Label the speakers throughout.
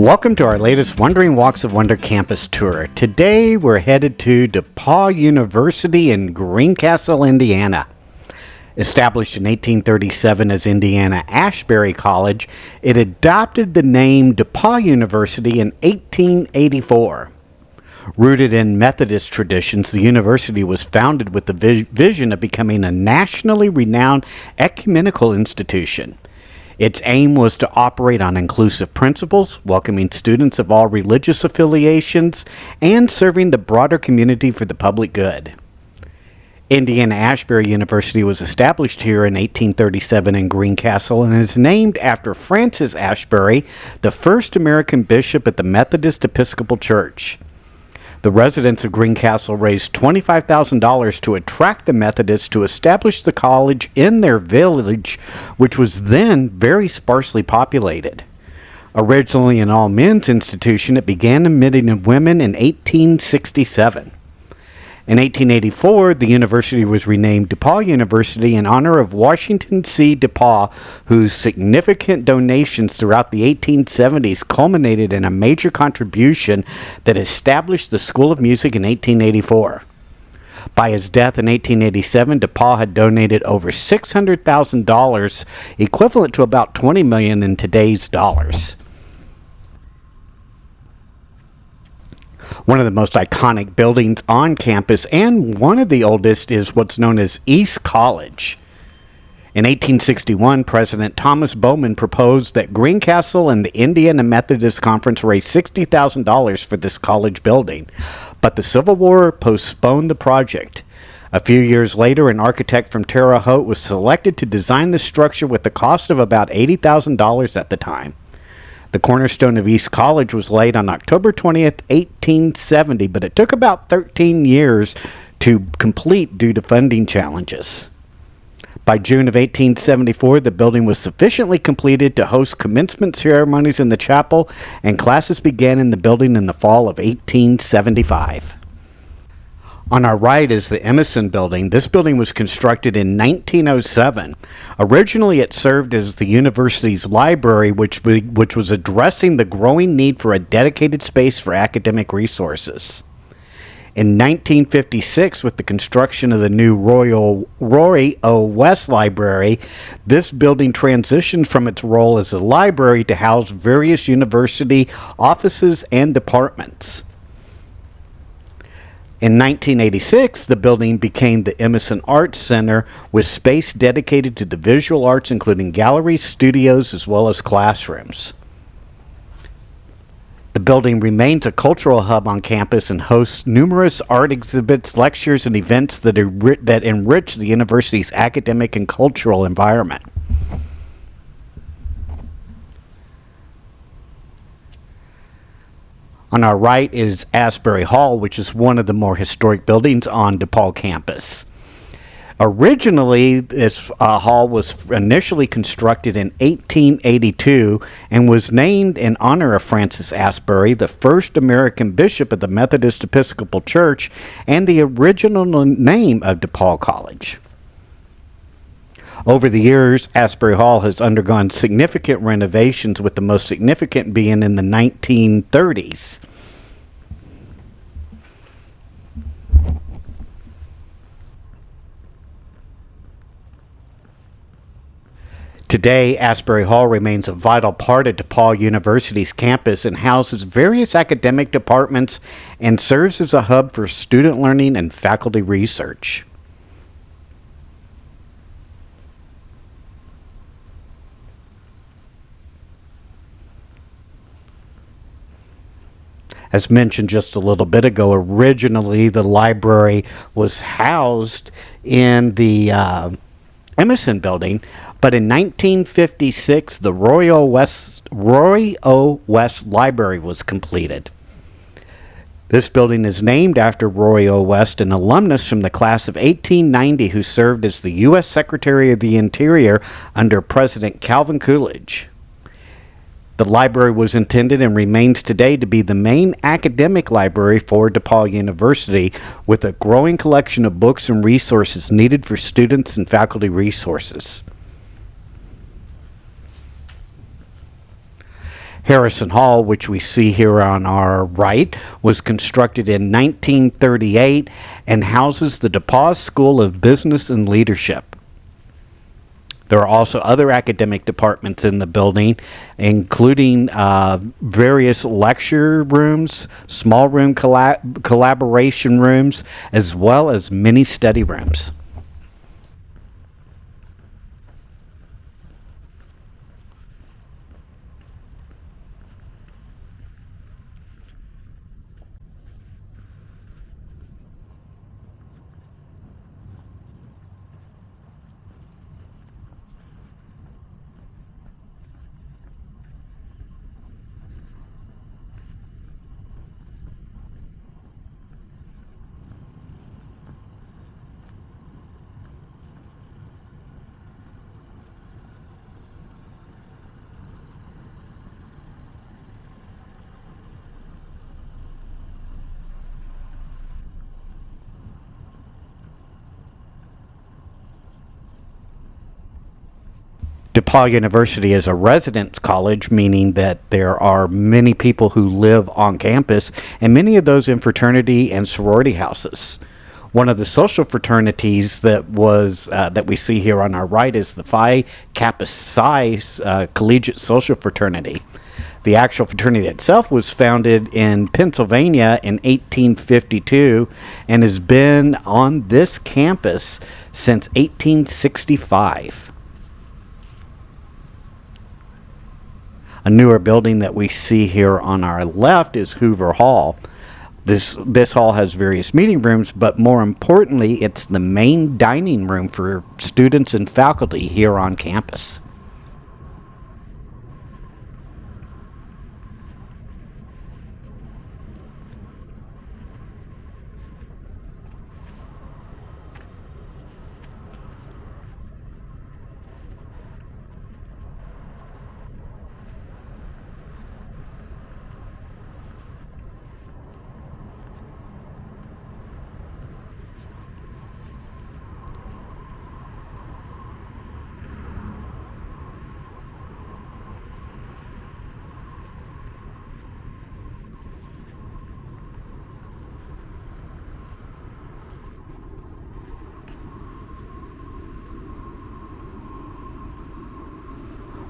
Speaker 1: Welcome to our latest Wandering Walks of Wonder campus tour. Today we're headed to DePauw University in Greencastle, Indiana. Established in 1837 as Indiana Ashbury College, it adopted the name DePauw University in 1884. Rooted in Methodist traditions, the university was founded with the vision of becoming a nationally renowned ecumenical institution. Its aim was to operate on inclusive principles, welcoming students of all religious affiliations, and serving the broader community for the public good. Indiana Ashbury University was established here in 1837 in Greencastle and is named after Francis Ashbury, the first American bishop at the Methodist Episcopal Church. The residents of Greencastle raised $25,000 to attract the Methodists to establish the college in their village, which was then very sparsely populated. Originally an all-men's institution, it began admitting women in 1867. In 1884, the university was renamed DePauw University in honor of Washington C. DePauw, whose significant donations throughout the 1870s culminated in a major contribution that established the School of Music in 1884. By his death in 1887, DePauw had donated over $600,000, equivalent to about $20 million in today's dollars. One of the most iconic buildings on campus, and one of the oldest, is what's known as East College. In 1861, President Thomas Bowman proposed that Greencastle and the Indiana Methodist Conference raise $60,000 for this college building, but the Civil War postponed the project. A few years later, an architect from Terre Haute was selected to design the structure with a cost of about $80,000 at the time. The cornerstone of East College was laid on October 20th, 1870, but it took about 13 years to complete due to funding challenges. By June of 1874, the building was sufficiently completed to host commencement ceremonies in the chapel, and classes began in the building in the fall of 1875. On our right is the Emerson Building. This building was constructed in 1907. Originally, it served as the university's library, which was addressing the growing need for a dedicated space for academic resources. In 1956, with the construction of the new Roy O. West Library, this building transitioned from its role as a library to house various university offices and departments. In 1986, the building became the Emerson Arts Center, with space dedicated to the visual arts, including galleries, studios, as well as classrooms. The building remains a cultural hub on campus and hosts numerous art exhibits, lectures, and events that enrich the university's academic and cultural environment. On our right is Asbury Hall, which is one of the more historic buildings on DePauw campus. Originally, this hall was initially constructed in 1882 and was named in honor of Francis Asbury, the first American bishop of the Methodist Episcopal Church and the original name of DePauw College. Over the years, Asbury Hall has undergone significant renovations, with the most significant being in the 1930s. Today, Asbury Hall remains a vital part of DePauw University's campus and houses various academic departments and serves as a hub for student learning and faculty research. As mentioned just a little bit ago, originally the library was housed in the Emerson Building, but in 1956 the Roy O. West Library was completed. This building is named after Roy O. West, an alumnus from the class of 1890 who served as the U.S. Secretary of the Interior under President Calvin Coolidge. The library was intended and remains today to be the main academic library for DePauw University, with a growing collection of books and resources needed for students and faculty resources. Harrison Hall, which we see here on our right, was constructed in 1938 and houses the DePauw School of Business and Leadership. There are also other academic departments in the building, including various lecture rooms, small room collaboration rooms, as well as many study rooms. DePauw University is a residence college, meaning that there are many people who live on campus, and many of those in fraternity and sorority houses. One of the social fraternities that we see here on our right is the Phi Kappa Psi Collegiate Social Fraternity. The actual fraternity itself was founded in Pennsylvania in 1852 and has been on this campus since 1865. A newer building that we see here on our left is Hoover Hall. This hall has various meeting rooms, but more importantly, it's the main dining room for students and faculty here on campus.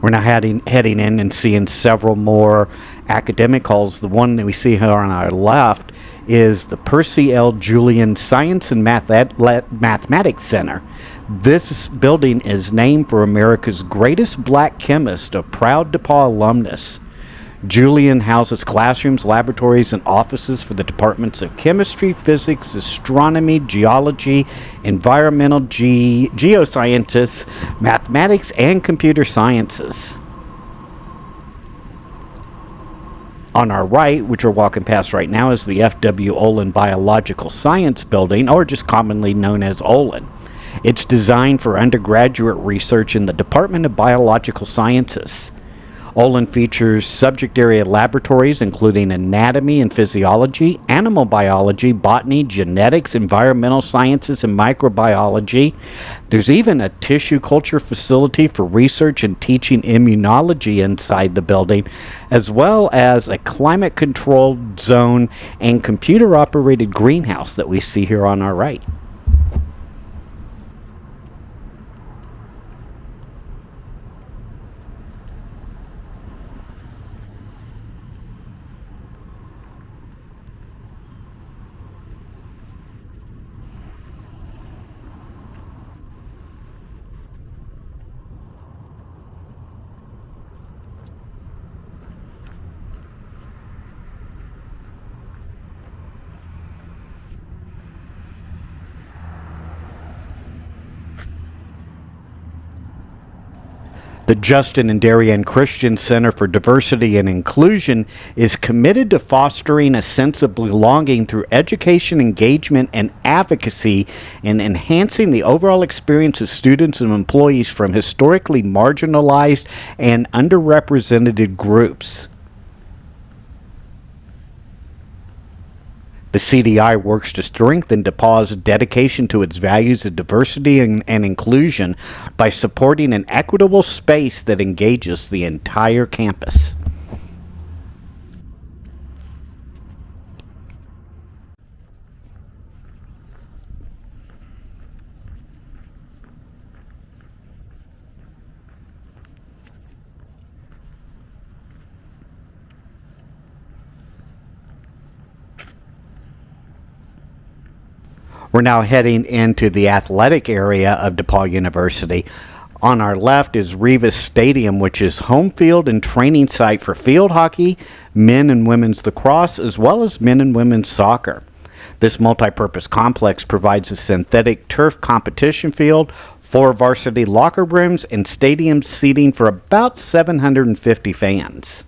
Speaker 1: We're now heading in and seeing several more academic halls. The one that we see here on our left is the Percy L. Julian Science and Mathematics Center. This building is named for America's greatest black chemist, a proud DePauw alumnus. Julian houses classrooms, laboratories, and offices for the departments of chemistry, physics, astronomy, geology, environmental geosciences, mathematics, and computer sciences. On our right, which we're walking past right now, is the F.W. Olin Biological Science Building, or just commonly known as Olin. It's designed for undergraduate research in the Department of Biological Sciences. Olin features subject area laboratories including anatomy and physiology, animal biology, botany, genetics, environmental sciences, and microbiology. There's even a tissue culture facility for research and teaching immunology inside the building, as well as a climate-controlled zone and computer-operated greenhouse that we see here on our right. The Justin and Darien Christian Center for Diversity and Inclusion is committed to fostering a sense of belonging through education, engagement, and advocacy, and enhancing the overall experience of students and employees from historically marginalized and underrepresented groups. The CDI works to strengthen DePauw's dedication to its values of diversity and inclusion by supporting an equitable space that engages the entire campus. We're now heading into the athletic area of DePauw University. On our left is Rivas Stadium, which is home field and training site for field hockey, men and women's lacrosse, as well as men and women's soccer. This multi-purpose complex provides a synthetic turf competition field, 4 varsity locker rooms, and stadium seating for about 750 fans.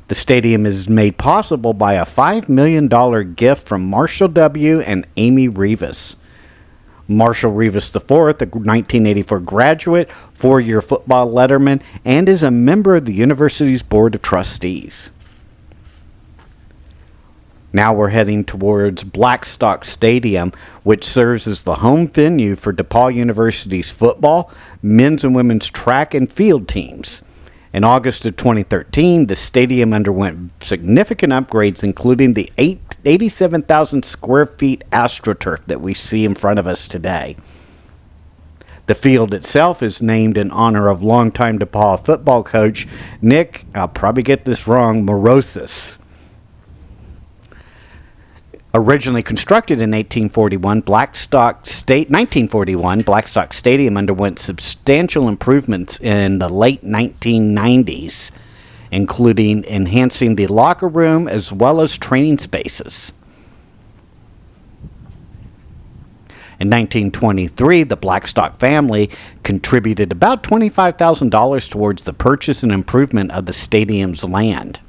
Speaker 1: The stadium is made possible by a $5 million gift from Marshall W. and Amy Rivas. Marshall Rivas IV, a 1984 graduate, 4-year football letterman, and is a member of the university's Board of Trustees. Now we're heading towards Blackstock Stadium, which serves as the home venue for DePauw University's football, men's and women's track and field teams. In August of 2013, the stadium underwent significant upgrades, including the 87,000 square feet AstroTurf that we see in front of us today. The field itself is named in honor of longtime DePauw football coach Nick, I'll probably get this wrong, Morosis. Originally constructed in 1941, Blackstock Stadium underwent substantial improvements in the late 1990s, including enhancing the locker room as well as training spaces. In 1923, the Blackstock family contributed about $25,000 towards the purchase and improvement of the stadium's land.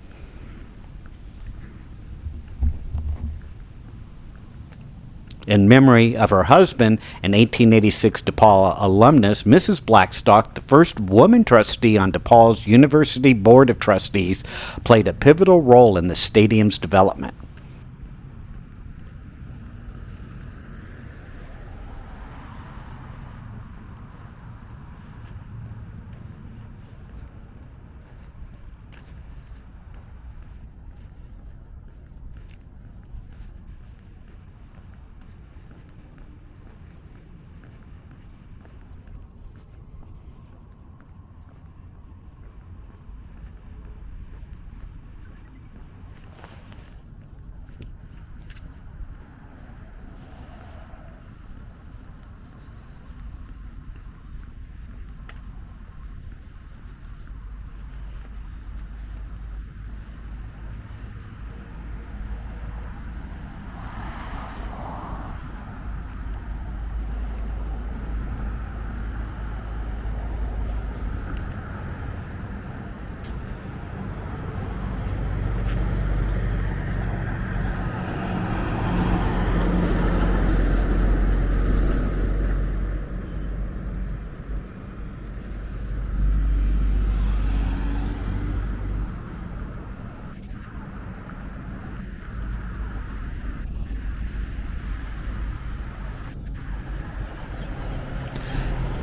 Speaker 1: In memory of her husband, an 1886 DePauw alumnus, Mrs. Blackstock, the first woman trustee on DePauw's University Board of Trustees, played a pivotal role in the stadium's development.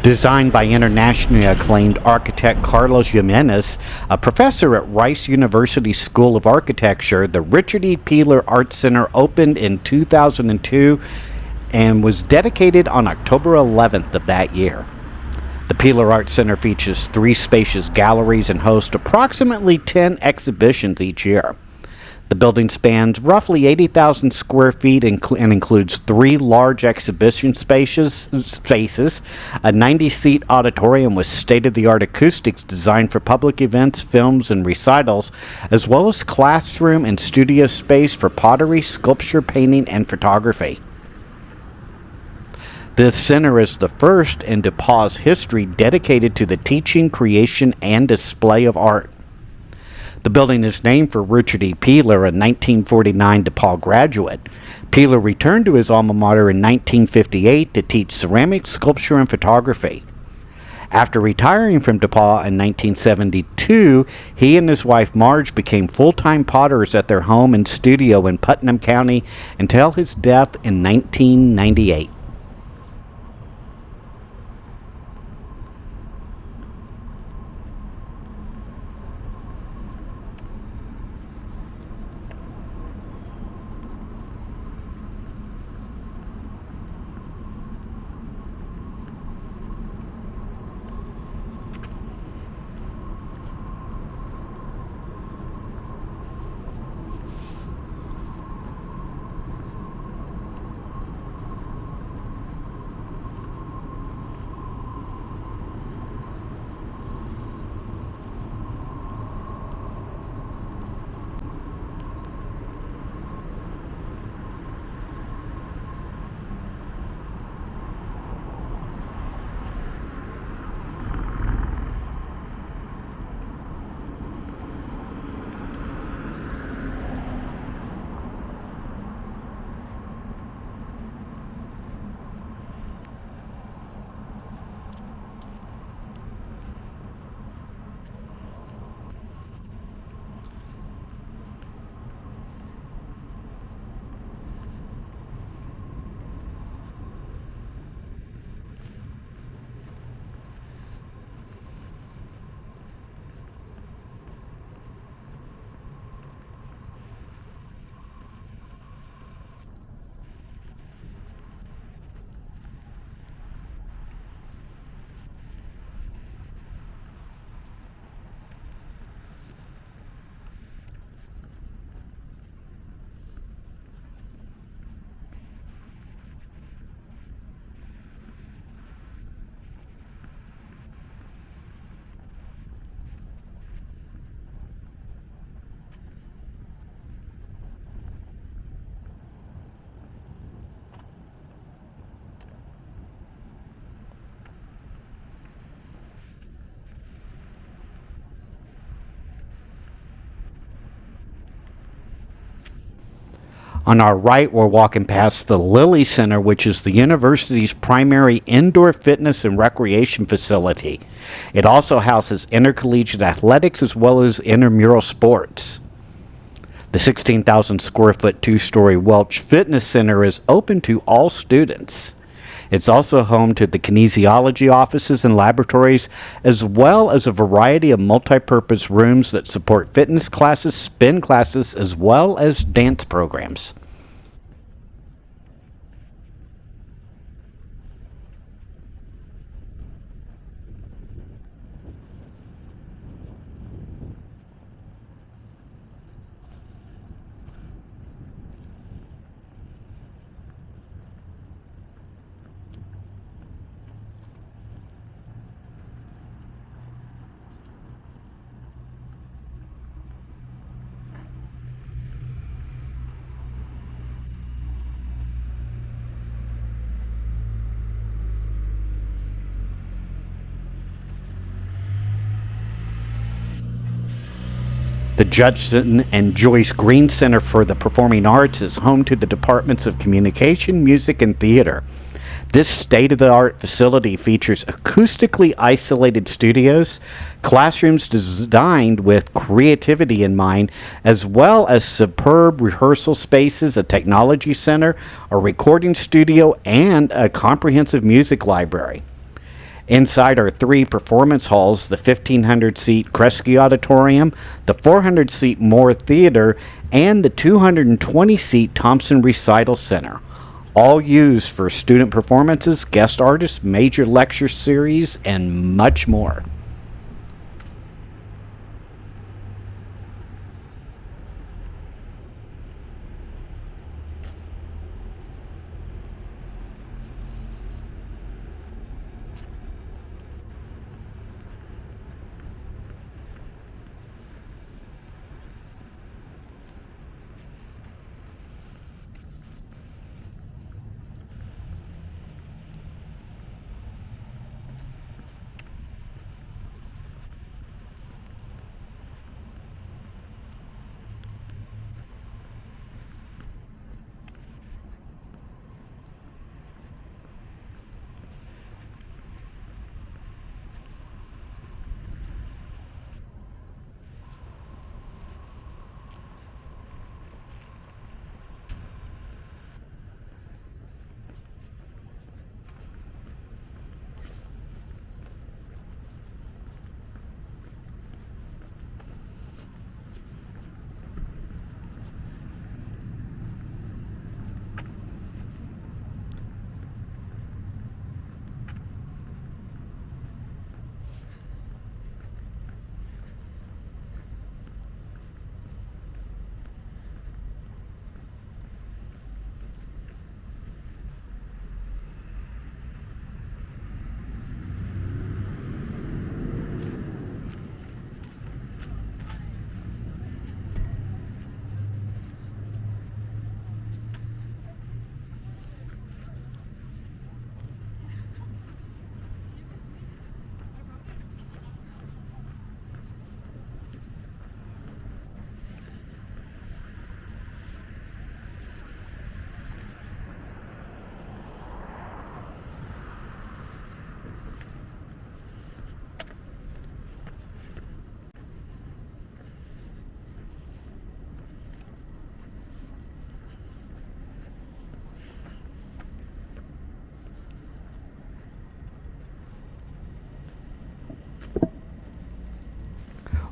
Speaker 1: Designed by internationally acclaimed architect Carlos Jimenez, a professor at Rice University School of Architecture, the Richard E. Peeler Art Center opened in 2002 and was dedicated on October 11th of that year. The Peeler Art Center features 3 spacious galleries and hosts approximately 10 exhibitions each year. The building spans roughly 80,000 square feet and includes 3 large exhibition spaces, a 90-seat auditorium with state-of-the-art acoustics designed for public events, films, and recitals, as well as classroom and studio space for pottery, sculpture, painting, and photography. This center is the first in DePauw's history dedicated to the teaching, creation, and display of art. The building is named for Richard E. Peeler, a 1949 DePauw graduate. Peeler returned to his alma mater in 1958 to teach ceramics, sculpture, and photography. After retiring from DePauw in 1972, he and his wife Marge became full-time potters at their home and studio in Putnam County until his death in 1998. On our right, we're walking past the Lilly Center, which is the university's primary indoor fitness and recreation facility. It also houses intercollegiate athletics as well as intramural sports. The 16,000 square foot two-story Welch Fitness Center is open to all students. It's also home to the kinesiology offices and laboratories, as well as a variety of multi-purpose rooms that support fitness classes, spin classes, as well as dance programs. The Judson and Joyce Green Center for the Performing Arts is home to the departments of communication, music, and theater. This state-of-the-art facility features acoustically isolated studios, classrooms designed with creativity in mind, as well as superb rehearsal spaces, a technology center, a recording studio, and a comprehensive music library. Inside are three performance halls, the 1,500-seat Kresge Auditorium, the 400-seat Moore Theater, and the 220-seat Thompson Recital Center, all used for student performances, guest artists, major lecture series, and much more.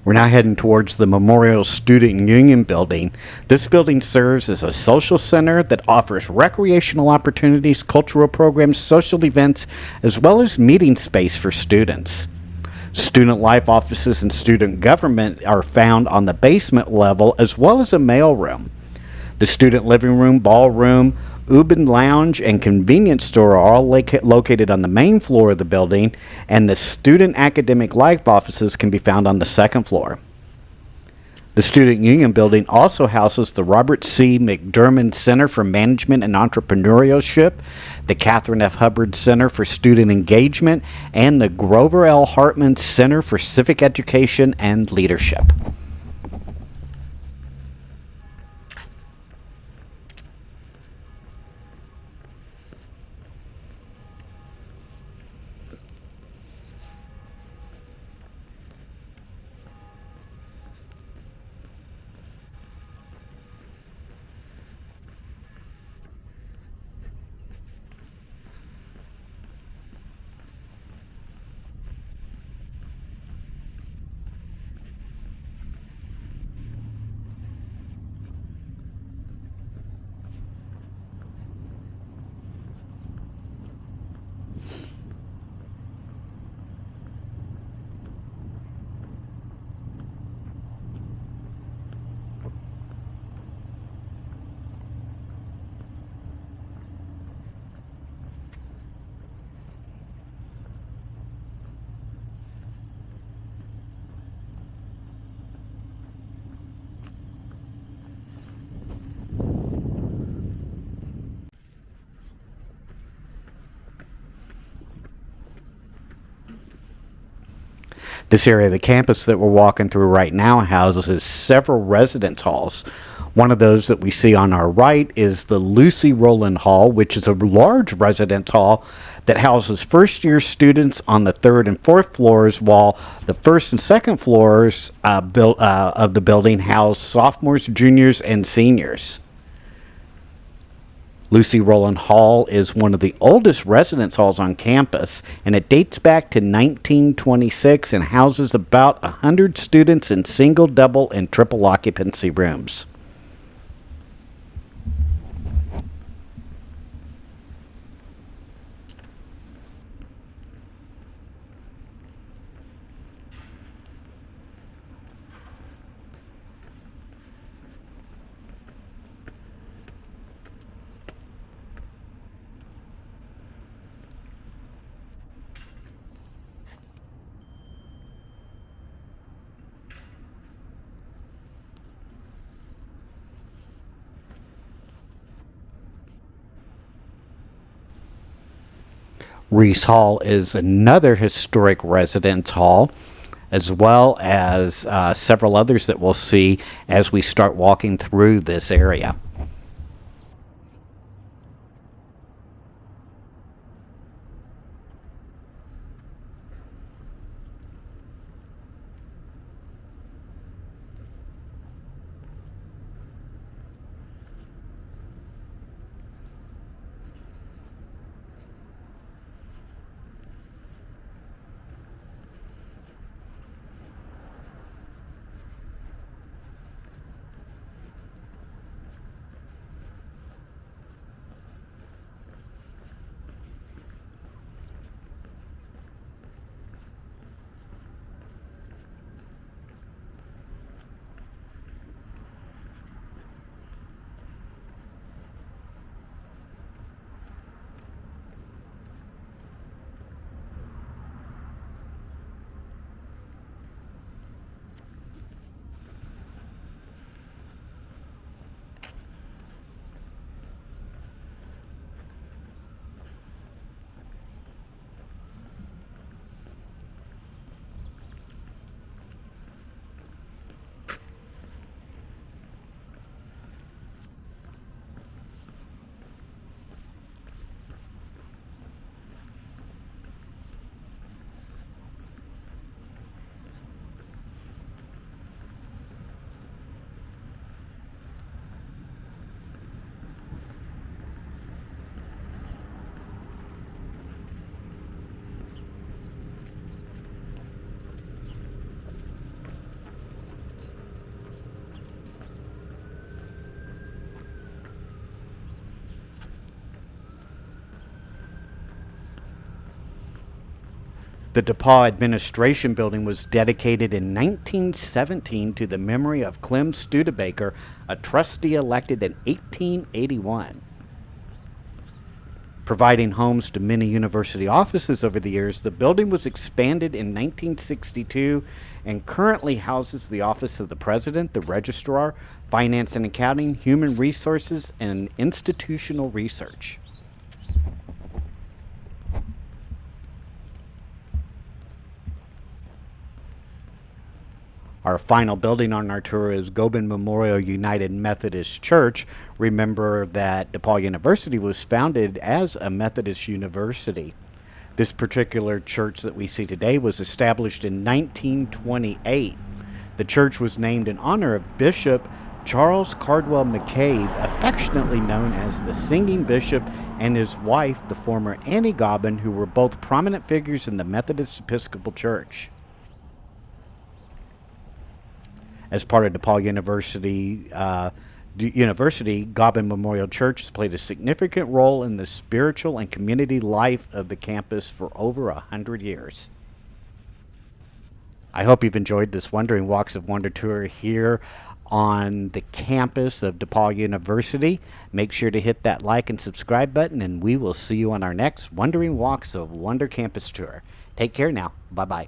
Speaker 1: We're now heading towards the Memorial Student Union building. This building serves as a social center that offers recreational opportunities, cultural programs, social events, as well as meeting space for students. Student life offices and student government are found on the basement level, as well as a mailroom. The student living room, ballroom, Ubin Lounge, and convenience store are all located on the main floor of the building, and the student academic life offices can be found on the second floor. The Student Union building also houses the Robert C. McDermott Center for Management and Entrepreneurship, the Catherine F. Hubbard Center for Student Engagement, and the Grover L. Hartman Center for Civic Education and Leadership. This area of the campus that we're walking through right now houses several residence halls. One of those that we see on our right is the Lucy Rowland Hall, which is a large residence hall that houses first-year students on the third and fourth floors, while the first and second floors of the building house sophomores, juniors, and seniors. Lucy Rowland Hall is one of the oldest residence halls on campus, and it dates back to 1926 and houses about 100 students in single, double, and triple occupancy rooms. Reese Hall is another historic residence hall, as well as several others that we'll see as we start walking through this area. The DePauw Administration Building was dedicated in 1917 to the memory of Clem Studebaker, a trustee elected in 1881. Providing homes to many university offices over the years, the building was expanded in 1962 and currently houses the Office of the President, the Registrar, Finance and Accounting, Human Resources, and Institutional Research. Our final building on our tour is Gobin Memorial United Methodist Church. Remember that DePauw University was founded as a Methodist university. This particular church that we see today was established in 1928. The church was named in honor of Bishop Charles Cardwell McCabe, affectionately known as the Singing Bishop, and his wife, the former Annie Gobin, who were both prominent figures in the Methodist Episcopal Church. As part of DePauw University, Gobin Memorial Church has played a significant role in the spiritual and community life of the campus for over 100 years. I hope you've enjoyed this Wandering Walks of Wonder tour here on the campus of DePauw University. Make sure to hit that like and subscribe button, and we will see you on our next Wandering Walks of Wonder campus tour. Take care now. Bye-bye.